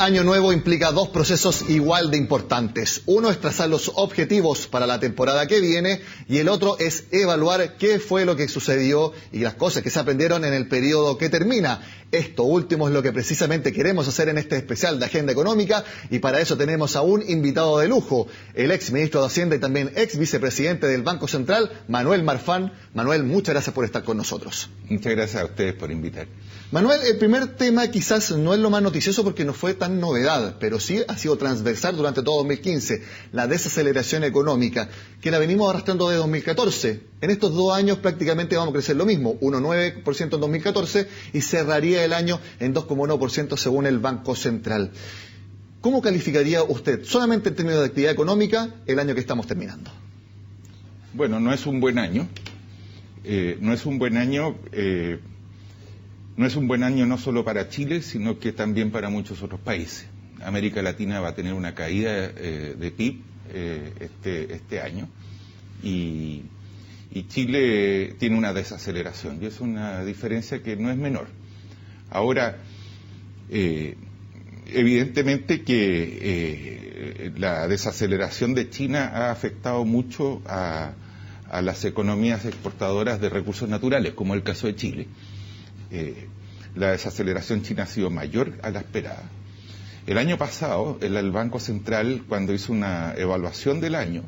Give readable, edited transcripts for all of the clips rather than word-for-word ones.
año nuevo implica dos procesos igual de importantes. Uno es trazar los objetivos para la temporada que viene y el otro es evaluar qué fue lo que sucedió y las cosas que se aprendieron en el periodo que termina. Esto último es lo que precisamente queremos hacer en este especial de Agenda Económica y para eso tenemos a un invitado de lujo, el ex ministro de Hacienda y también ex vicepresidente del Banco Central, Manuel Marfan. Manuel, muchas gracias por estar con nosotros. Muchas gracias a ustedes por invitar. Manuel, el primer tema quizás no es lo más noticioso porque no fue tan novedad, pero sí ha sido transversal durante todo 2015, la desaceleración económica, que la venimos arrastrando de 2014. En estos 2 años prácticamente vamos a crecer lo mismo, 1,9% en 2014 y cerraría el año en 2,1% según el Banco Central. ¿Cómo calificaría usted, solamente en términos de actividad económica, el año que estamos terminando? Bueno, no es un buen año. No es un buen año no solo para Chile, sino que también para muchos otros países. América Latina va a tener una caída de PIB este año y Chile tiene una desaceleración y es una diferencia que no es menor. Ahora, evidentemente que la desaceleración de China ha afectado mucho a las economías exportadoras de recursos naturales, como el caso de Chile. La desaceleración china ha sido mayor a la esperada. El año pasado, el Banco Central, cuando hizo una evaluación del año,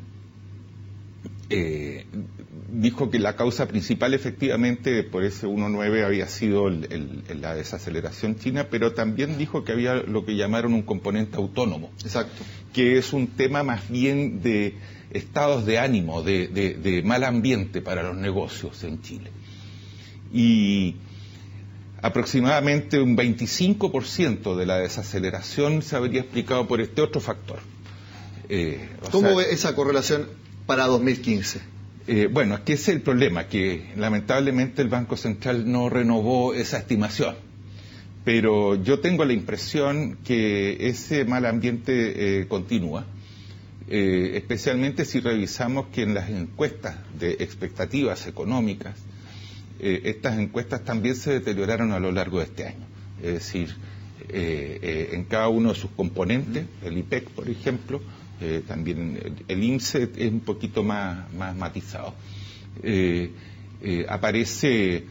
dijo que la causa principal efectivamente por ese 1,9 había sido la desaceleración china, pero también dijo que había lo que llamaron un componente autónomo. Exacto. Que es un tema más bien de estados de ánimo, de mal ambiente para los negocios en Chile. Y aproximadamente un 25% de la desaceleración se habría explicado por este otro factor. ¿Cómo ve esa correlación para 2015? Bueno, es que ese es el problema, que lamentablemente el Banco Central no renovó esa estimación. Pero yo tengo la impresión que ese mal ambiente continúa, especialmente si revisamos que en las encuestas de expectativas económicas, estas encuestas también se deterioraron a lo largo de este año. Es decir, en cada uno de sus componentes, el IPEC, por ejemplo, también el INSEE es un poquito más matizado. Aparece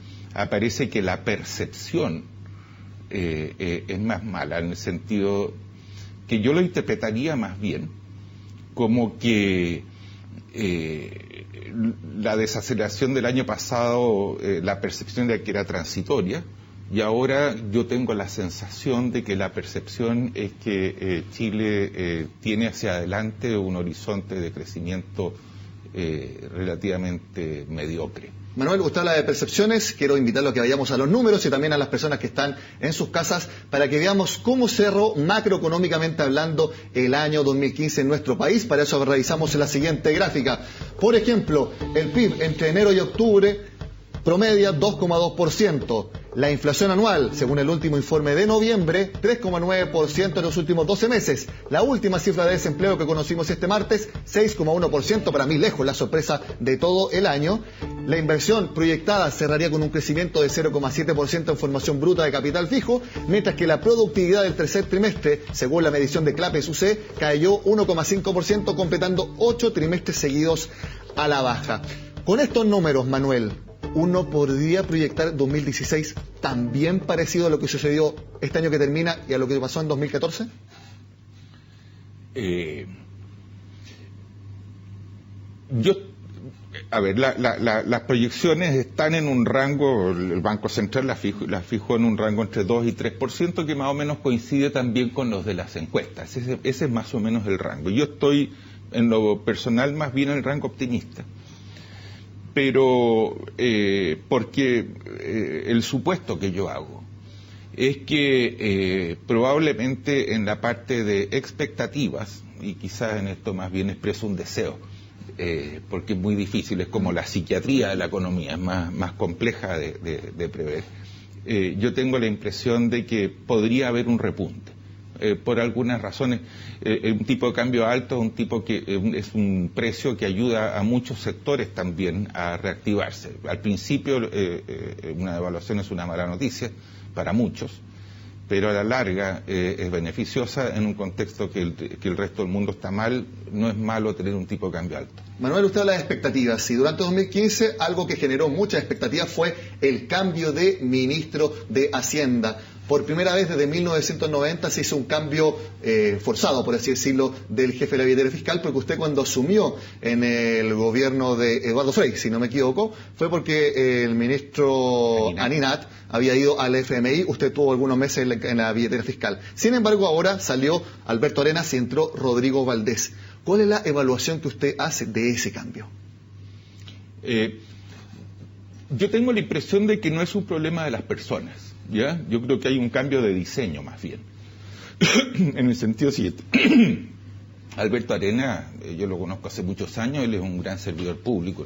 que la percepción es más mala, en el sentido que yo lo interpretaría más bien como que la desaceleración del año pasado, la percepción de que era transitoria, y ahora yo tengo la sensación de que la percepción es que Chile tiene hacia adelante un horizonte de crecimiento relativamente mediocre. Manuel, usted habla de percepciones, quiero invitarlo a que vayamos a los números y también a las personas que están en sus casas para que veamos cómo cerró macroeconómicamente hablando el año 2015 en nuestro país. Para eso revisamos la siguiente gráfica. Por ejemplo, el PIB entre enero y octubre promedia 2,2%. La inflación anual, según el último informe de noviembre, 3,9% en los últimos 12 meses. La última cifra de desempleo que conocimos este martes, 6,1%, para mí lejos la sorpresa de todo el año. La inversión proyectada cerraría con un crecimiento de 0,7% en formación bruta de capital fijo, mientras que la productividad del tercer trimestre, según la medición de Clapes UC, cayó 1,5%, completando 8 trimestres seguidos a la baja. Con estos números, Manuel, ¿uno podría proyectar 2016 también parecido a lo que sucedió este año que termina y a lo que pasó en 2014? Las proyecciones están en un rango, el Banco Central las fijó en un rango entre 2 y 3%, que más o menos coincide también con los de las encuestas. Ese es más o menos el rango. Yo estoy, en lo personal, más bien en el rango optimista. Pero porque el supuesto que yo hago es que probablemente en la parte de expectativas, y quizás en esto más bien expreso un deseo, porque es muy difícil, es como la psiquiatría de la economía, es más compleja de prever, yo tengo la impresión de que podría haber un repunte. Por algunas razones, un tipo de cambio alto es un tipo que es un precio que ayuda a muchos sectores también a reactivarse. Al principio una devaluación es una mala noticia para muchos, pero a la larga es beneficiosa en un contexto que el resto del mundo está mal. No es malo tener un tipo de cambio alto. Manuel, usted habla de expectativas, y durante 2015 algo que generó muchas expectativas fue el cambio de ministro de Hacienda. Por primera vez desde 1990 se hizo un cambio forzado, por así decirlo, del jefe de la billetera fiscal, porque usted cuando asumió en el gobierno de Eduardo Frei, si no me equivoco, fue porque el ministro Aninat había ido al FMI, usted tuvo algunos meses en la billetera fiscal. Sin embargo, ahora salió Alberto Arenas y entró Rodrigo Valdés. ¿Cuál es la evaluación que usted hace de ese cambio? Yo tengo la impresión de que no es un problema de las personas, ¿ya? Yo creo que hay un cambio de diseño, más bien. En el sentido siguiente. Alberto Arenas, yo lo conozco hace muchos años, él es un gran servidor público.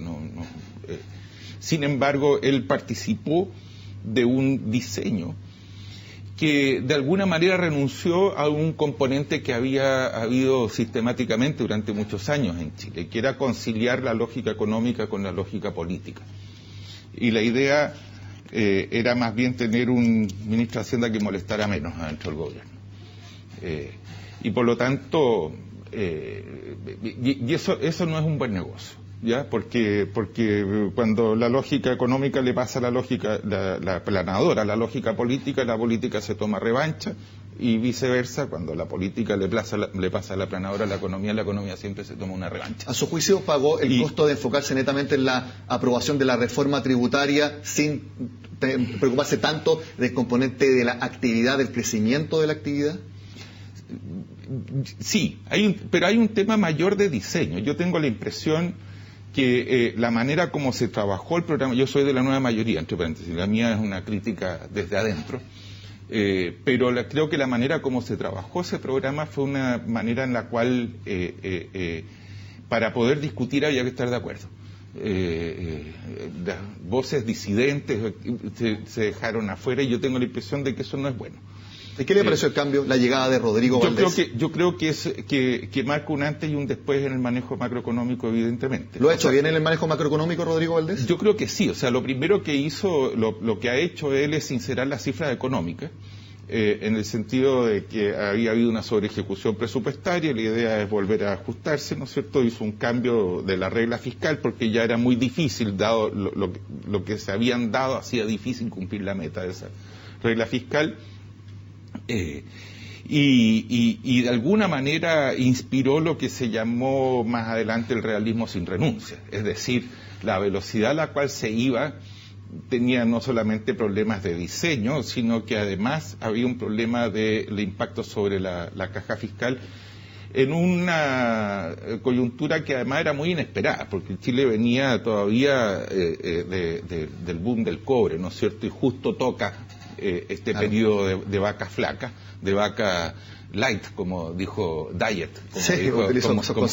Sin embargo, él participó de un diseño que de alguna manera renunció a un componente que había habido sistemáticamente durante muchos años en Chile, que era conciliar la lógica económica con la lógica política. Y la idea era más bien tener un ministro de Hacienda que molestara menos adentro del gobierno. Y por lo tanto, eso no es un buen negocio, ¿ya? Porque cuando la lógica económica le pasa a la lógica, la planadora, la lógica política, la política se toma revancha, y viceversa, cuando la política le pasa a la planadora a la economía siempre se toma una revancha. ¿A su juicio pagó el costo de enfocarse netamente en la aprobación de la reforma tributaria sin preocuparse tanto del componente de la actividad, del crecimiento de la actividad? Sí, pero hay un tema mayor de diseño. Yo tengo la impresión que la manera como se trabajó el programa, yo soy de la nueva mayoría, entre paréntesis, la mía es una crítica desde adentro, pero creo que la manera como se trabajó ese programa fue una manera en la cual para poder discutir había que estar de acuerdo. Las voces disidentes se dejaron afuera, y yo tengo la impresión de que eso no es bueno. ¿Y qué le pareció el cambio, la llegada de Rodrigo Valdés? Yo creo que marca un antes y un después en el manejo macroeconómico, evidentemente. ¿Lo ha hecho bien en el manejo macroeconómico Rodrigo Valdés? Yo creo que sí. O sea, lo primero que hizo, lo que ha hecho él es sincerar las cifras económicas, en el sentido de que había habido una sobreejecución presupuestaria, la idea es volver a ajustarse, ¿no es cierto? Hizo un cambio de la regla fiscal porque ya era muy difícil, dado lo que se habían dado, hacía difícil cumplir la meta de esa regla fiscal. Y de alguna manera inspiró lo que se llamó más adelante el realismo sin renuncia, es decir, la velocidad a la cual se iba tenía no solamente problemas de diseño, sino que además había un problema del impacto sobre la caja fiscal en una coyuntura que además era muy inesperada, porque Chile venía todavía del boom del cobre, ¿no es cierto? Y justo toca este periodo de vaca flaca, de vaca light, como dijo Diet,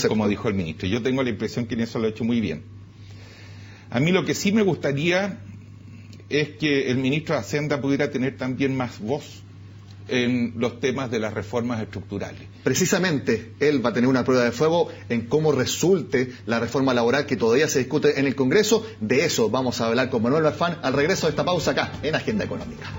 como dijo el ministro. Yo tengo la impresión que en eso lo ha hecho muy bien. A mí lo que sí me gustaría es que el ministro de Hacienda pudiera tener también más voz en los temas de las reformas estructurales. Precisamente, él va a tener una prueba de fuego en cómo resulte la reforma laboral que todavía se discute en el Congreso. De eso vamos a hablar con Manuel Marfan al regreso de esta pausa acá, en Agenda Económica.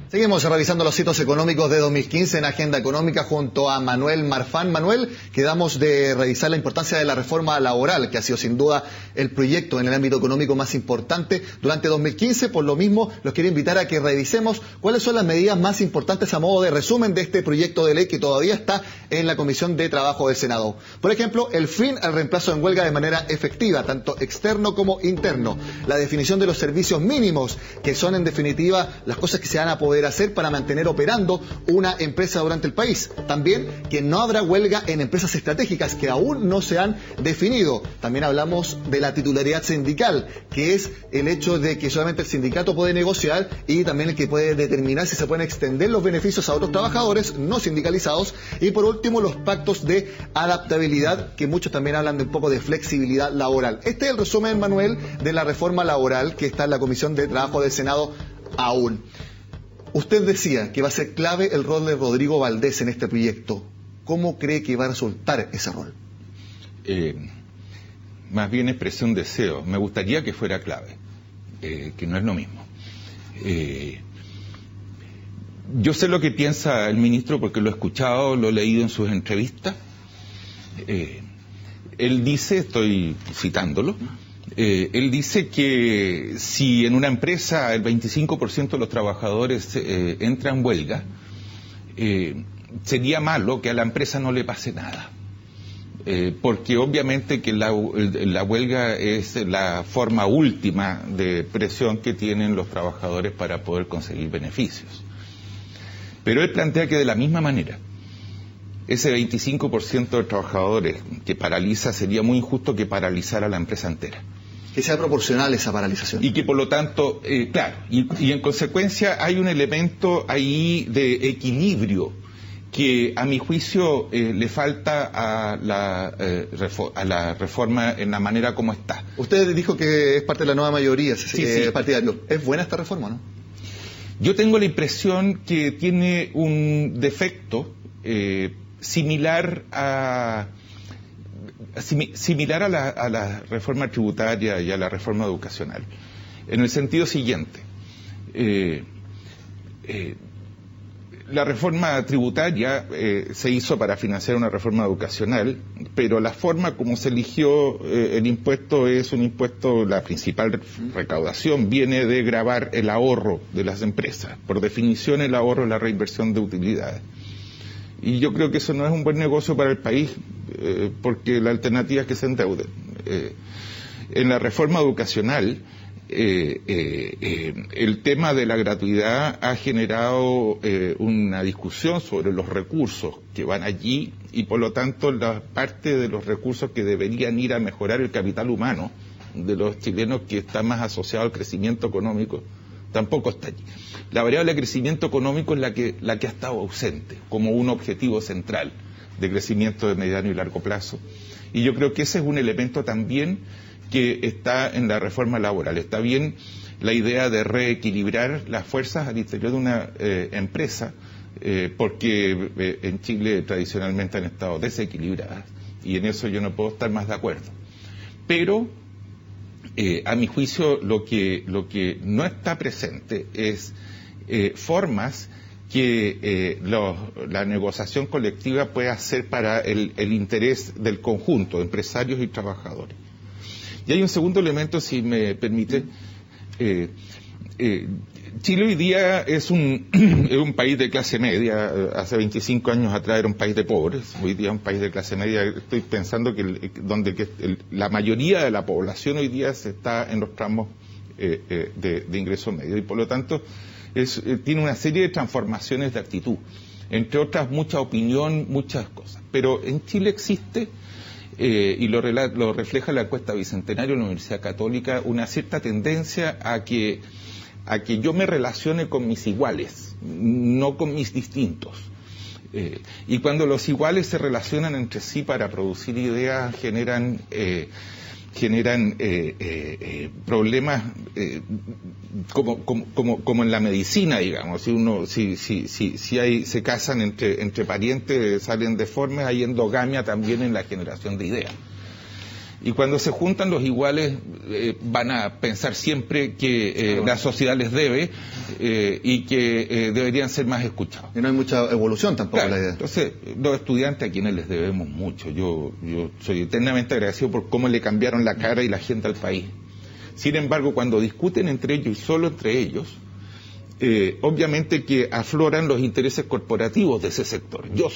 Seguimos revisando los hitos económicos de 2015 en Agenda Económica junto a Manuel Marfan. Manuel, quedamos de revisar la importancia de la reforma laboral, que ha sido sin duda el proyecto en el ámbito económico más importante durante 2015. Por lo mismo, los quiero invitar a que revisemos cuáles son las medidas más importantes a modo de resumen de este proyecto de ley que todavía está en la Comisión de Trabajo del Senado. Por ejemplo, el fin al reemplazo en huelga de manera efectiva, tanto externo como interno. La definición de los servicios mínimos, que son en definitiva las cosas que se van a poder hacer para mantener operando una empresa durante el país. También que no habrá huelga en empresas estratégicas que aún no se han definido. También hablamos de la titularidad sindical, que es el hecho de que solamente el sindicato puede negociar y también el que puede determinar si se pueden extender los beneficios a otros trabajadores no sindicalizados. Y por último, los pactos de adaptabilidad, que muchos también hablan de un poco de flexibilidad laboral. Este es el resumen, Manuel, de la reforma laboral que está en la Comisión de Trabajo del Senado aún. Usted decía que va a ser clave el rol de Rodrigo Valdés en este proyecto. ¿Cómo cree que va a resultar ese rol? Más bien expresé un deseo. Me gustaría que fuera clave, que no es lo mismo. Yo sé lo que piensa el ministro porque lo he escuchado, lo he leído en sus entrevistas. Él dice, estoy citándolo, él dice que si en una empresa el 25% de los trabajadores entra en huelga, sería malo que a la empresa no le pase nada. Porque obviamente que la huelga es la forma última de presión que tienen los trabajadores para poder conseguir beneficios. Pero él plantea que de la misma manera, ese 25% de trabajadores que paraliza sería muy injusto que paralizara a la empresa entera. Que sea proporcional esa paralización. Y que por lo tanto, claro, y en consecuencia hay un elemento ahí de equilibrio que a mi juicio le falta a la reforma en la manera como está. Usted dijo que es parte de la nueva mayoría sí. partidario. ¿Es buena esta reforma, no? Yo tengo la impresión que tiene un defecto similar a la reforma tributaria y a la reforma educacional, en el sentido siguiente. La reforma tributaria se hizo para financiar una reforma educacional, pero la forma como se eligió el impuesto es un impuesto, la principal recaudación viene de gravar el ahorro de las empresas. Por definición, el ahorro es la reinversión de utilidades. Y yo creo que eso no es un buen negocio para el país, porque la alternativa es que se endeuden. En la reforma educacional, el tema de la gratuidad ha generado una discusión sobre los recursos que van allí y por lo tanto la parte de los recursos que deberían ir a mejorar el capital humano de los chilenos, que está más asociado al crecimiento económico, tampoco está allí. La variable de crecimiento económico es la que ha estado ausente como un objetivo central de crecimiento de mediano y largo plazo, y yo creo que ese es un elemento también que está en la reforma laboral. Está bien la idea de reequilibrar las fuerzas al interior de una empresa, porque en Chile tradicionalmente han estado desequilibradas, y en eso yo no puedo estar más de acuerdo. Pero, a mi juicio, lo que no está presente es formas que la negociación colectiva puede hacer para el interés del conjunto, empresarios y trabajadores. Y hay un segundo elemento, si me permite. Chile hoy día es un país de clase media. Hace 25 años atrás era un país de pobres. Hoy día es un país de clase media. Estoy pensando que la mayoría de la población hoy día está en los tramos de ingreso medio. Y por lo tanto tiene una serie de transformaciones de actitud. Entre otras, mucha opinión, muchas cosas. Pero en Chile existe... y lo refleja la encuesta Bicentenario de la Universidad Católica, una cierta tendencia a que yo me relacione con mis iguales, no con mis distintos. Y cuando los iguales se relacionan entre sí para producir ideas, generan problemas como en la medicina, digamos. Si se casan entre parientes, salen deformes, hay endogamia también en la generación de ideas. Y cuando se juntan los iguales, van a pensar siempre que la sociedad les debe y que deberían ser más escuchados. Y no hay mucha evolución tampoco, claro, la idea. Entonces, los estudiantes a quienes les debemos mucho. Yo soy eternamente agradecido por cómo le cambiaron la cara y la agenda al país. Sin embargo, cuando discuten entre ellos y solo entre ellos, obviamente que afloran los intereses corporativos de ese sector. Yo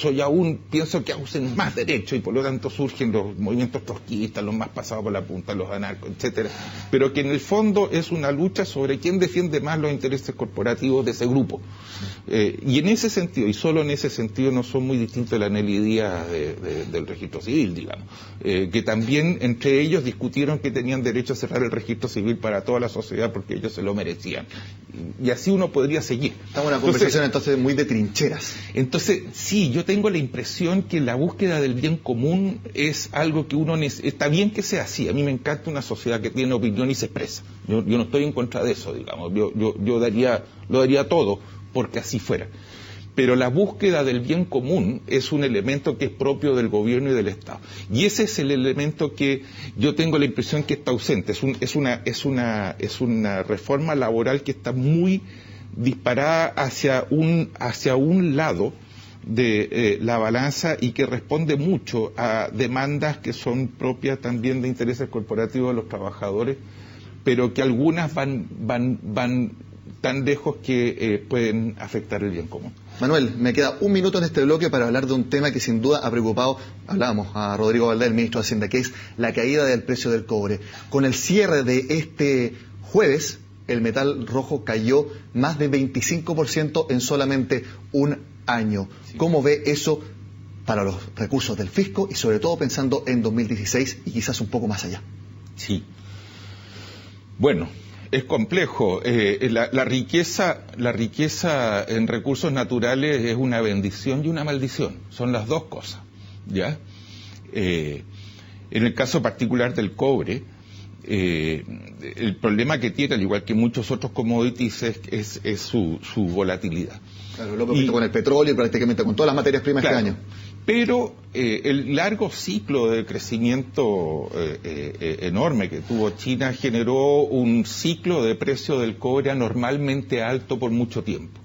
pienso que usen más derecho y por lo tanto surgen los movimientos trotskistas, los más pasados por la punta, los anarcos, etcétera. Pero que en el fondo es una lucha sobre quién defiende más los intereses corporativos de ese grupo. Y en ese sentido, y solo en ese sentido, no son muy distintos de la Nelly Díaz del registro civil, digamos. Que también entre ellos discutieron que tenían derecho a cerrar el registro civil para toda la sociedad porque ellos se lo merecían. Y así uno podría seguir. Estamos en una conversación entonces muy de trincheras. Entonces, sí, yo tengo la impresión que la búsqueda del bien común es algo que está bien que sea así. A mí me encanta una sociedad que tiene opinión y se expresa. Yo no estoy en contra de eso, digamos. Yo lo daría todo porque así fuera. Pero la búsqueda del bien común es un elemento que es propio del gobierno y del Estado. Y ese es el elemento que yo tengo la impresión que está ausente. Es una reforma laboral que está muy disparada hacia un lado de la balanza y que responde mucho a demandas que son propias también de intereses corporativos de los trabajadores, pero que algunas van tan lejos que pueden afectar el bien común. Manuel, me queda un minuto en este bloque para hablar de un tema que sin duda ha preocupado, hablábamos a Rodrigo Valdés, el ministro de Hacienda, que es la caída del precio del cobre. Con el cierre de este jueves, el metal rojo cayó más de 25% en solamente un año. Sí. ¿Cómo ve eso para los recursos del fisco y sobre todo pensando en 2016 y quizás un poco más allá? Sí. Bueno, es complejo. La riqueza en recursos naturales es una bendición y una maldición. Son las dos cosas, ¿ya? En el caso particular del cobre, el problema que tiene, al igual que muchos otros commodities, es su volatilidad. Claro, lo hemos visto con el petróleo y prácticamente con todas las materias primas claro, este año. Pero el largo ciclo de crecimiento enorme que tuvo China generó un ciclo de precio del cobre anormalmente alto por mucho tiempo.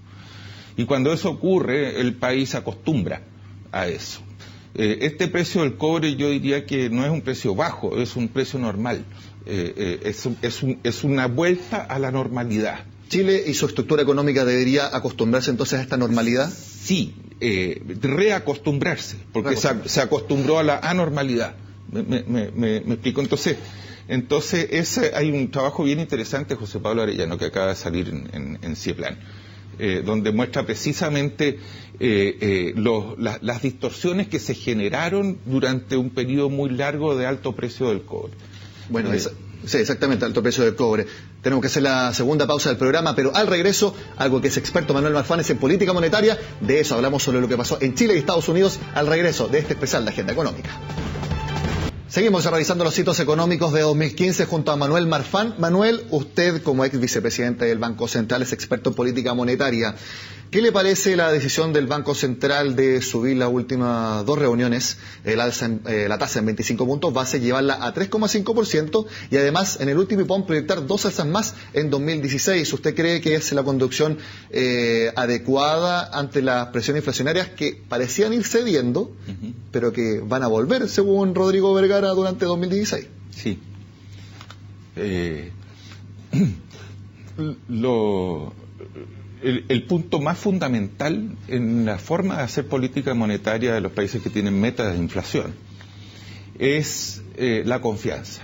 Y cuando eso ocurre, el país se acostumbra a eso. Este precio del cobre yo diría que no es un precio bajo, es un precio normal. Es una vuelta a la normalidad. ¿Chile y su estructura económica debería acostumbrarse entonces a esta normalidad? Sí, reacostumbrarse, porque se acostumbró a la anormalidad. ¿Me explico? Entonces hay un trabajo bien interesante de José Pablo Arellano que acaba de salir en CIEPLAN, donde muestra precisamente las distorsiones que se generaron durante un periodo muy largo de alto precio del cobre. Bueno, sí, exactamente, alto precio del cobre. Tenemos que hacer la segunda pausa del programa, pero al regreso, algo que es experto Manuel Marfán es en política monetaria. De eso hablamos sobre lo que pasó en Chile y Estados Unidos al regreso de este especial de Agenda Económica. Seguimos revisando los hitos económicos de 2015 junto a Manuel Marfán. Manuel, usted como ex vicepresidente del Banco Central es experto en política monetaria. ¿Qué le parece la decisión del Banco Central de subir las últimas dos reuniones, la tasa en 25 puntos base, llevarla a 3,5% y además en el último IPOM proyectar 2 alzas más en 2016? ¿Usted cree que es la conducción adecuada ante las presiones inflacionarias que parecían ir cediendo, pero que van a volver, según Rodrigo Vergara, durante 2016? Sí. El punto más fundamental en la forma de hacer política monetaria de los países que tienen metas de inflación es la confianza.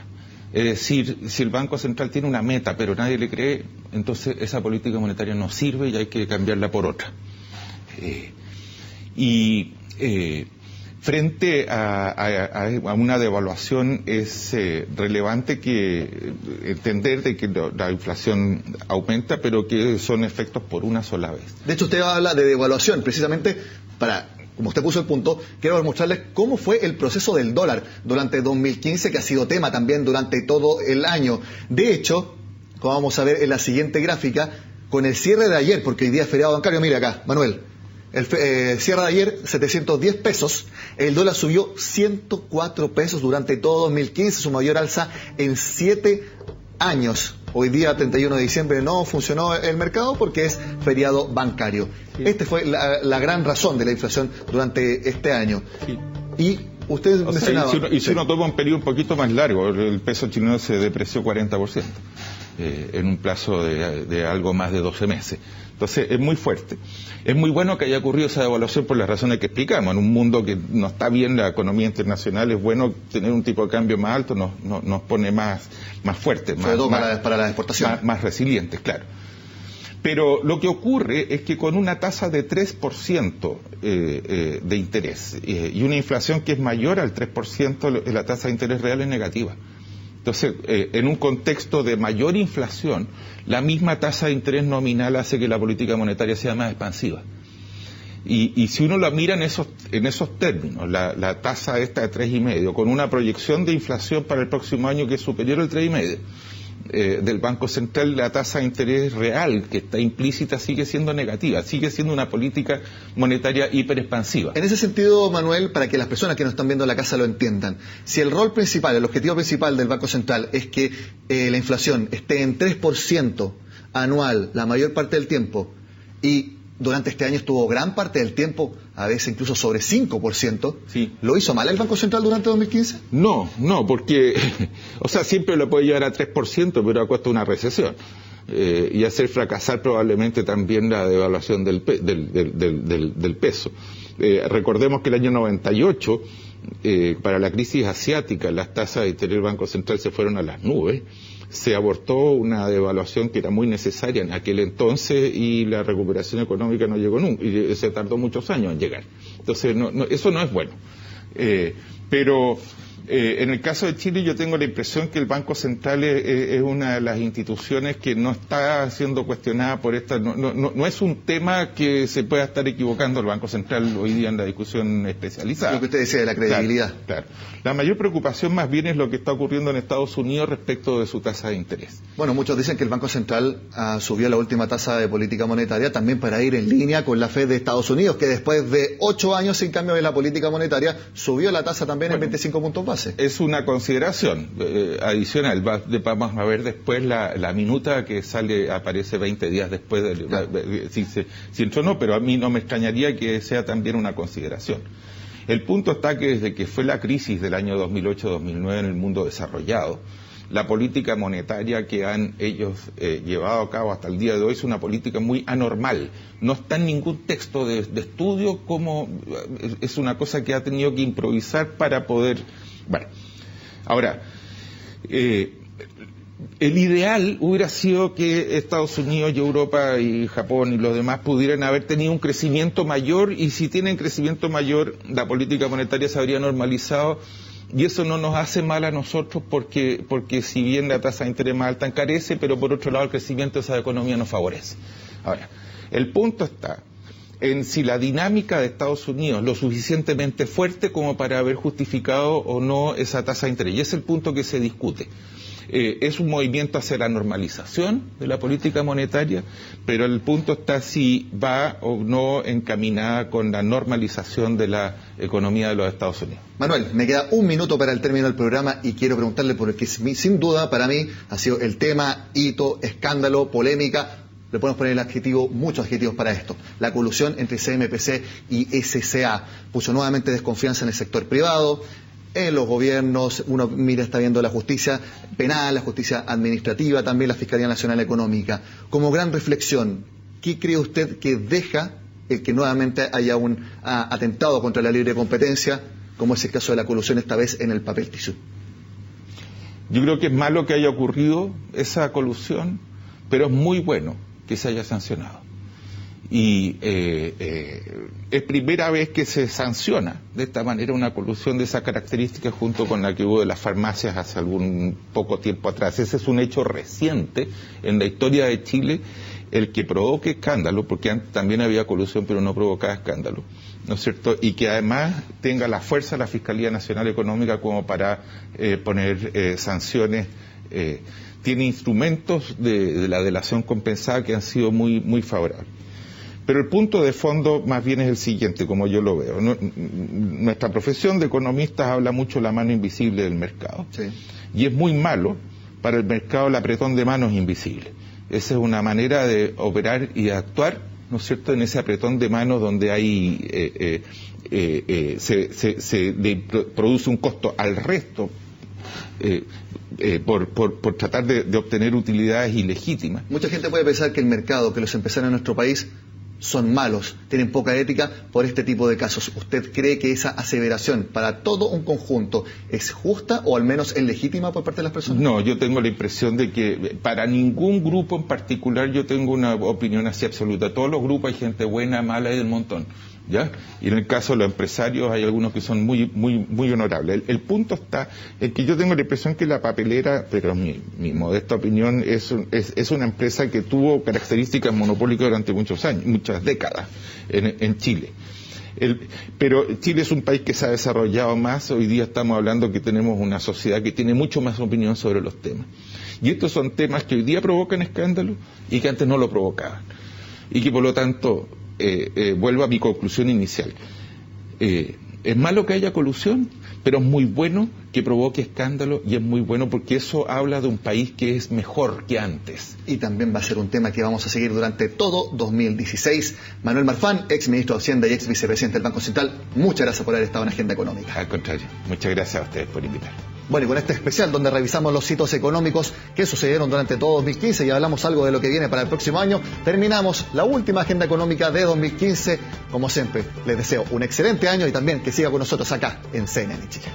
Es decir, si el Banco Central tiene una meta pero nadie le cree, entonces esa política monetaria no sirve y hay que cambiarla por otra. Frente a una devaluación es relevante que entender de que la inflación aumenta, pero que son efectos por una sola vez. De hecho, usted habla de devaluación, precisamente para, como usted puso el punto, quiero mostrarles cómo fue el proceso del dólar durante 2015, que ha sido tema también durante todo el año. De hecho, como vamos a ver en la siguiente gráfica, con el cierre de ayer, porque hoy día es feriado bancario, mire acá, Manuel. El cierre de ayer, 710 pesos, el dólar subió 104 pesos durante todo 2015, su mayor alza en 7 años. Hoy día, 31 de diciembre, no funcionó el mercado porque es feriado bancario. Sí. Esta fue la gran razón de la inflación durante este año. Sí. Y usted mencionaba... Si uno toma un periodo un poquito más largo, el peso chileno se depreció 40%. En un plazo de algo más de 12 meses. Entonces es muy fuerte. Es muy bueno que haya ocurrido esa devaluación por las razones que explicamos. En un mundo que no está bien la economía internacional, es bueno tener un tipo de cambio más alto, nos pone más fuerte, sobre todo para la exportación. Más resilientes, claro. Pero lo que ocurre es que con una tasa de 3% de interés y una inflación que es mayor al 3%, la tasa de interés real es negativa. Entonces, en un contexto de mayor inflación, la misma tasa de interés nominal hace que la política monetaria sea más expansiva. Y si uno la mira en esos términos, la tasa esta de 3,5, con una proyección de inflación para el próximo año que es superior al 3,5, del Banco Central, la tasa de interés real que está implícita sigue siendo negativa, sigue siendo una política monetaria hiperexpansiva. En ese sentido, Manuel, para que las personas que nos están viendo en la casa lo entiendan, si el rol principal, el objetivo principal del Banco Central es que la inflación esté en 3% anual la mayor parte del tiempo, y durante este año estuvo gran parte del tiempo, a veces incluso sobre 5%, sí. ¿Lo hizo mal el Banco Central durante 2015? No, porque, o sea, siempre lo puede llevar a 3%, pero a costa de una recesión. Y hacer fracasar probablemente también la devaluación del peso. Recordemos que el año 98, para la crisis asiática, las tasas de interés del Banco Central se fueron a las nubes. Se abortó una devaluación que era muy necesaria en aquel entonces y la recuperación económica no llegó nunca, y se tardó muchos años en llegar. Entonces, eso no es bueno. Pero en el caso de Chile yo tengo la impresión que el Banco Central es una de las instituciones que no está siendo cuestionada por esta... No es un tema que se pueda estar equivocando el Banco Central hoy día en la discusión especializada. Lo que usted decía de la credibilidad. Claro. La mayor preocupación más bien es lo que está ocurriendo en Estados Unidos respecto de su tasa de interés. Bueno, muchos dicen que el Banco Central subió la última tasa de política monetaria también para ir en línea con la Fed de Estados Unidos, que después de 8 años sin cambio de la política monetaria, subió la tasa también en 25 puntos base. Es una consideración adicional. Vamos a ver después la minuta que aparece 20 días después si entró no, pero a mí no me extrañaría que sea también una consideración. El punto está que desde que fue la crisis del año 2008-2009 en el mundo desarrollado, la política monetaria que han ellos llevado a cabo hasta el día de hoy es una política muy anormal. No está en ningún texto de estudio, es una cosa que ha tenido que improvisar para poder... Bueno, ahora, el ideal hubiera sido que Estados Unidos y Europa y Japón y los demás pudieran haber tenido un crecimiento mayor, y si tienen crecimiento mayor, la política monetaria se habría normalizado, y eso no nos hace mal a nosotros porque si bien la tasa de interés más alta encarece, pero por otro lado el crecimiento de esa economía nos favorece. Ahora, el punto está en si la dinámica de Estados Unidos es lo suficientemente fuerte como para haber justificado o no esa tasa de interés. Y ese es el punto que se discute. Es un movimiento hacia la normalización de la política monetaria, pero el punto está si va o no encaminada con la normalización de la economía de los Estados Unidos. Manuel, me queda un minuto para el término del programa y quiero preguntarle, porque sin duda para mí ha sido el tema, hito, escándalo, polémica. Le podemos poner el adjetivo, muchos adjetivos para esto. La colusión entre CMPC y SCA puso nuevamente desconfianza en el sector privado, en los gobiernos. Uno está viendo la justicia penal, la justicia administrativa, también la Fiscalía Nacional Económica. Como gran reflexión, ¿qué cree usted que deja el que nuevamente haya un atentado contra la libre competencia, como es el caso de la colusión esta vez en el papel tisú? Yo creo que es malo que haya ocurrido esa colusión, pero es muy bueno que se haya sancionado. Y es primera vez que se sanciona de esta manera una colusión de esa característica, junto con la que hubo de las farmacias hace algún poco tiempo atrás. Ese es un hecho reciente en la historia de Chile, el que provoque escándalo, porque antes también había colusión pero no provocaba escándalo, ¿no es cierto? Y que además tenga la fuerza la Fiscalía Nacional Económica como para poner sanciones. Tiene instrumentos de la delación compensada que han sido muy favorables. Pero el punto de fondo más bien es el siguiente, como yo lo veo. Nuestra profesión de economistas habla mucho de la mano invisible del mercado. Sí. Y es muy malo para el mercado el apretón de manos invisible. Esa es una manera de operar y de actuar, ¿no es cierto?, en ese apretón de manos donde hay se produce un costo al resto por tratar de obtener utilidades ilegítimas. Mucha gente puede pensar que el mercado, que los empresarios en nuestro país son malos, tienen poca ética por este tipo de casos. ¿Usted cree que esa aseveración para todo un conjunto es justa o al menos es legítima por parte de las personas? No, yo tengo la impresión de que para ningún grupo en particular yo tengo una opinión así absoluta. Todos los grupos hay gente buena, mala y del montón, ¿ya? Y en el caso de los empresarios hay algunos que son muy honorables. El punto está en que yo tengo la impresión que la papelera, pero mi modesta opinión, es una empresa que tuvo características monopólicas durante muchos años, muchas décadas en Chile. Pero Chile es un país que se ha desarrollado más. Hoy día estamos hablando que tenemos una sociedad que tiene mucho más opinión sobre los temas. Y estos son temas que hoy día provocan escándalo y que antes no lo provocaban. Y que por lo tanto, vuelvo a mi conclusión inicial. ¿Es malo que haya colusión? pero es muy bueno que provoque escándalo y es muy bueno porque eso habla de un país que es mejor que antes. Y también va a ser un tema que vamos a seguir durante todo 2016. Manuel Marfán, ex ministro de Hacienda y ex vicepresidente del Banco Central, muchas gracias por haber estado en Agenda Económica. Al contrario, muchas gracias a ustedes por invitar. Bueno, y con este especial donde revisamos los hitos económicos que sucedieron durante todo 2015 y hablamos algo de lo que viene para el próximo año, terminamos la última Agenda Económica de 2015. Como siempre, les deseo un excelente año y también que siga con nosotros acá en CNN Chile.